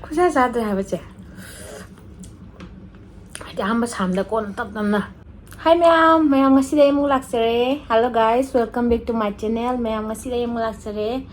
खुशा साथ है बच्चे हम सामने कौन तब नमना Hi ma'am ngasi day mong laksere. Hello guys, welcome back to my channel. Ma'am ngasi day mong laksere.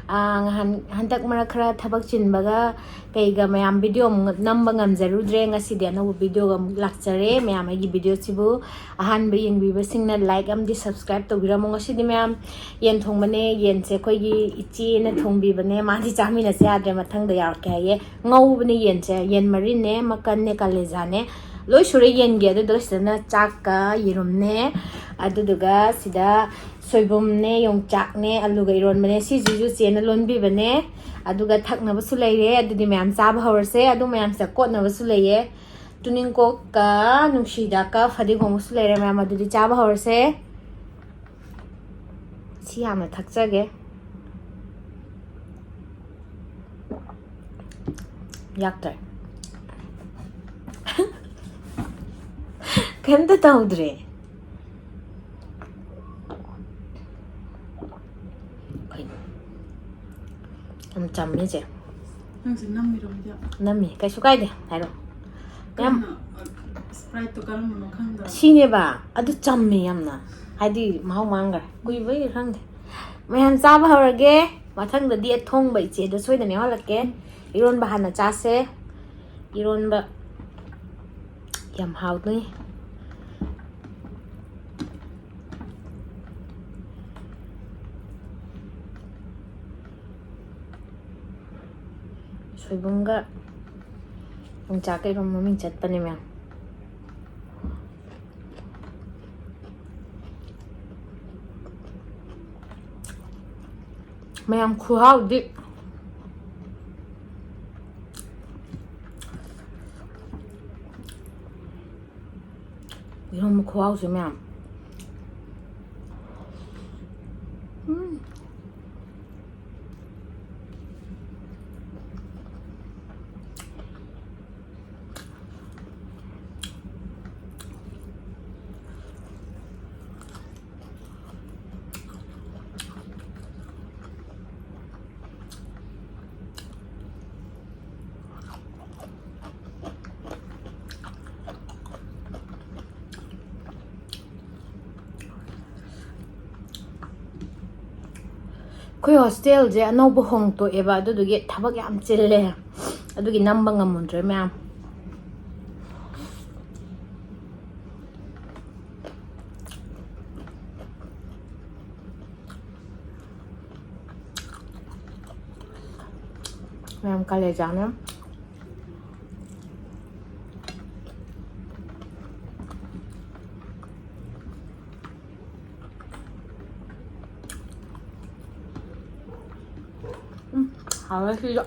Hantak mara khara thabak chinbaga kaiga ma'am video namba ngamjarudre ngasi day no video laksere. Ma'am agi video sibu ahan ba yeng biba singna like am di subscribe to bira mong ngasi di ma'am yen thong bane yen se koi gi ichi na thong bi bane ma di chami na se adre mathang da yar ka ye ngau bane yen se yen marin ne makan ne kaleja ne loi shure yen ge do sina chak ka yirum ne aduduga sida soibum ne yongchak ne aluga eronba ne si juju chena lonbi bane aduga thakna basu leire adudi ma'am chaba hawrse adu ma'am sa kotna basu leye tuning ko ka nungshida ka phadi gom basu leire ma'am adudi chaba hawrse si yamna thakjage yaktar Kanta taudre. Am chammi je. Nammi kai sukai de. Haro. Yam Sprite to kalam no khanda. Sine ba adu chammi yamna. Hadi mau mangar. Kui bai khang. Mayam chaba hawrage. Mathang da di thong bai che do soi da ne halakke. Iron ba hana cha se. Iron ba yam haut ni. soibumga yongchak ka irom maming chatpa ni ma'am ma'am khuhau di irom khuhau se ma'am Koi hostel je anauba hong to eba adudugi thabak yam chille adugi namba ngamundre ma'am ma'am kaleja ne好了，是的。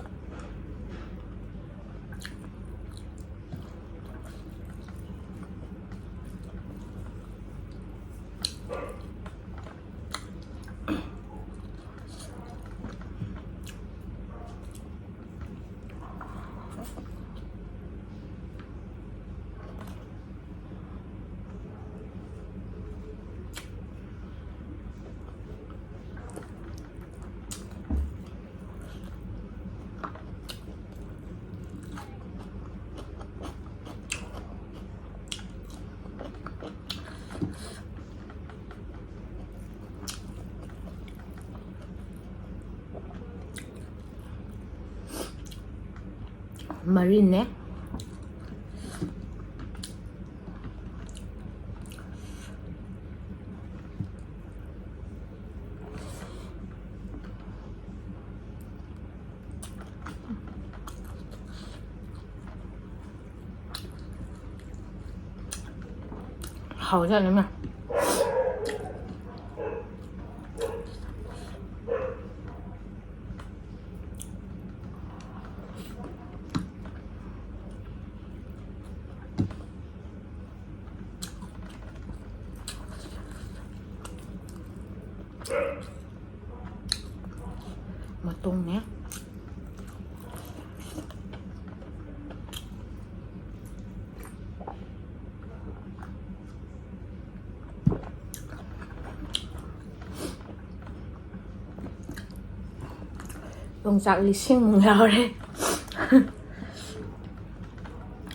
Marine hảo ra nữa mà tung nhé yongchak li sing mong lao đấy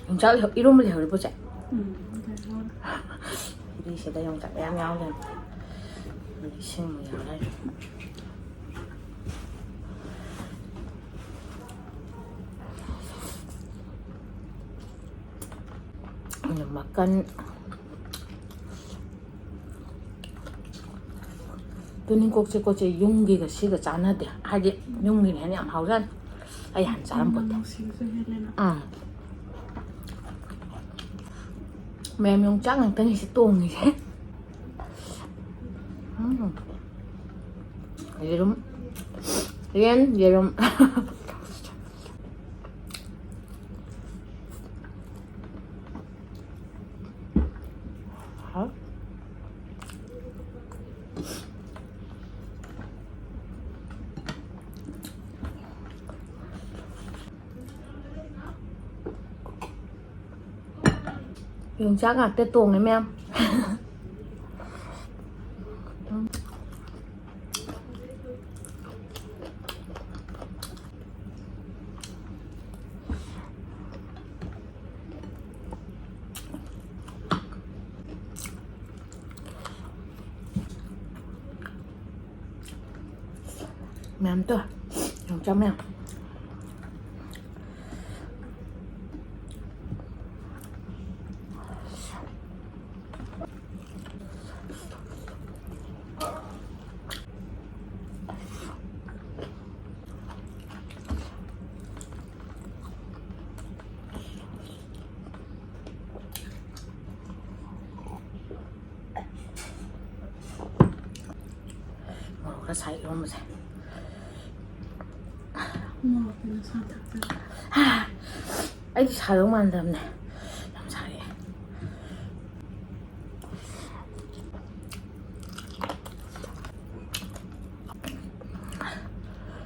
yongchak ironba leihꯧꯔꯤꯕꯣ ꯆꯦ ꯎꯝ ꯁꯤꯗ yongchak ꯃꯌꯥꯝ ꯌꯥꯎꯗꯅ ꯏꯁꯤꯡ ꯌꯥꯎꯔꯦ makan tuning kokche kokche yunggi ga siga chanade haje yunggi ne yam haujan ai han charam pote mem yongchak nang tani si tong ni se yerum yerum yongchak ngak te tong này mem mem tuh yongchak mem nó say luôn mà say ấy say đúng ăn thầm này làm say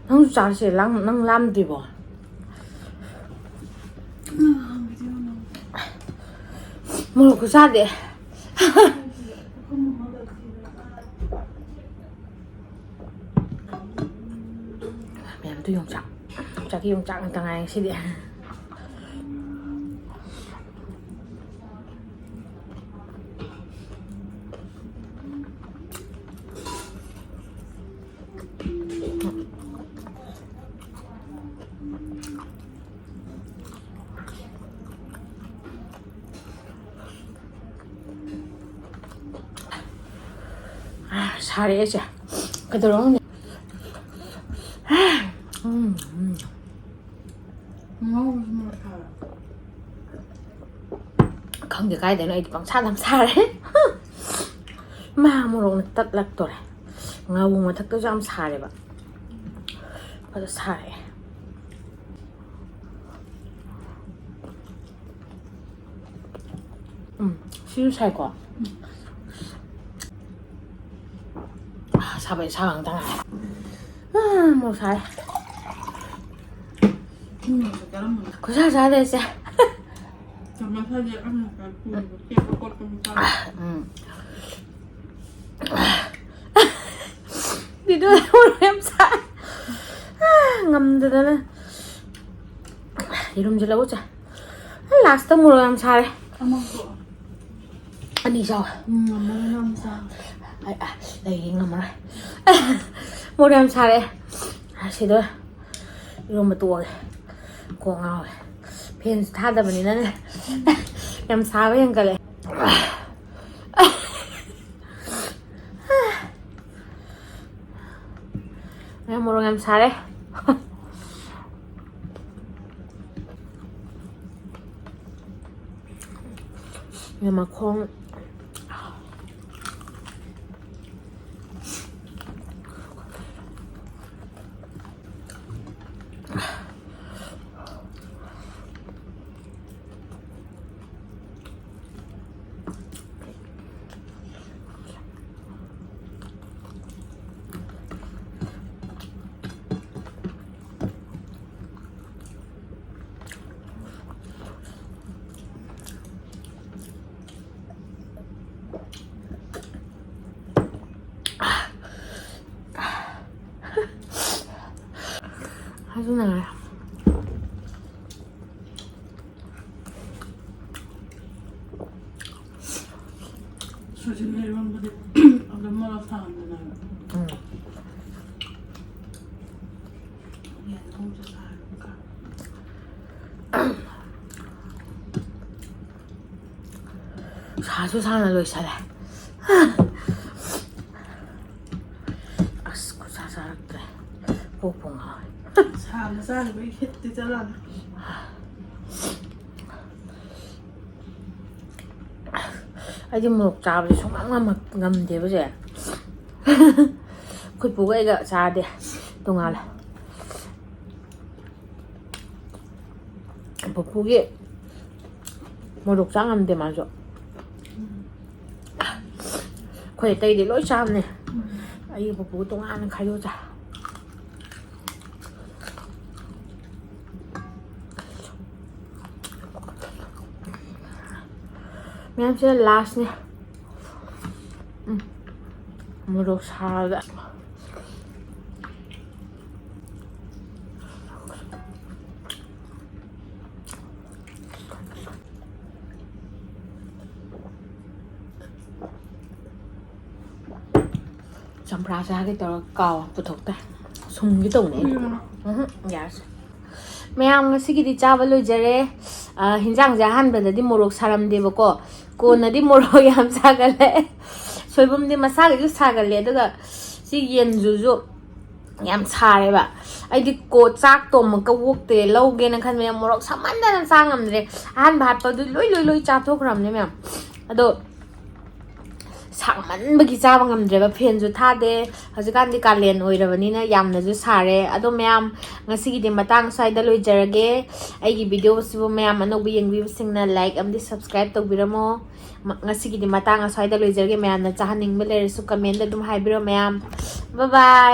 nó sao sẽ làm gì bỏ mua cái sao đấy 또 yongchak 자기 yongchak 당한 시대 잘해야지 그대로 không được cái để nó bằng xa làm sao đấy mà một lúc tắt lạc rồi ngầu mà thật tôi làm sao đấy bạn có sao đấy siêu sai quá sao vậy sao bằng tăng này một sai có sao sao đây sao đi đưa một em sai ngầm từ đó đi luôn chưa lâu chưa last một em sai anh đi sao đây ngầm rồi một em sai đây chỉ thôi luôn một tuổi của ngồi pen 타다 보니는 ям 사회인 거래. 왜 모르겠 잘해? 야 콩 아주 나아요. 소진 eronba 얼마나 사는데 얘 혼자 살까? 사수 사나 로이살래. 아스쿠 사사르게 뽀뽕아. 사는 사는 왜 이렇게 잘하나? 아직 뭐 잡지 송망만 ngam대 보세. 그 보고 애가 자대 동안에. 보고게 모록 장암대 맞아. 거의 때이 lỗi sao nè. Ai bố tung ăn khai vô ra. Mình sẽ last nè. Một đồ sao vậy. Xong ra cái tờ cò phụ thuộc ta sung cái tùng này yes ma'am ngasi기디 चावल लोइजरे हिंजांग जाहान बददि मोरok saramdebako konadi morok yam sagale soibumdi masage ju sagale aduga si yenjuju yam sareba aidi ko chak tom ka wokte loge na khan me morok samandana sangamdre han bhat pa du loi cha thokramne ma'am ado 상만ꯕꯒꯤ ꯆꯥꯕ ꯉꯝꯗ꯭ꯔꯦꯕ ꯐꯦꯟꯁꯨ ꯊꯥꯗꯦ ꯍꯧꯖꯤꯛꯀꯥꯟꯗꯤ ꯀꯥꯂꯦꯟ ꯑꯣꯏꯔꯕꯅꯤꯅ ꯌꯥꯝꯅꯁꯨ ꯁꯥꯔꯦ ꯑꯗꯣ ꯃꯌꯥꯝ ꯉꯁꯤꯒꯤꯗꯤ ꯃꯇꯥꯡ ꯁ꯭ꯋꯥꯏꯗ ꯂꯣꯏꯖꯔꯒꯦ ꯑꯩꯒꯤ ꯚꯤꯗꯤꯑꯣꯁꯤꯕꯨ ꯃꯌꯥꯝ ꯑꯅꯧꯕ ꯌꯦꯡꯕꯤꯕꯁꯤꯡꯅ ꯂꯥꯏꯛ ꯑꯃꯗꯤ ꯁꯕꯁꯀ꯭ꯔꯥꯏꯕ ꯇꯧꯕꯤꯔꯝꯃꯣ ꯉꯁꯤꯒꯤꯗꯤ ꯃꯇꯥꯡ ꯑꯁ꯭ꯋꯥꯏꯗ ꯂꯣꯏꯖꯔꯒꯦ ꯃꯌꯥꯝꯅ ꯆꯥꯍꯟꯅꯤꯡꯕ ꯂꯩꯔꯁꯨ ꯀꯃꯦꯟꯗ ꯑꯗꯨꯝ ꯍꯥꯏꯕꯤꯔꯣ ꯃꯌꯥꯝ ꯕꯥꯏ ꯕꯥꯏ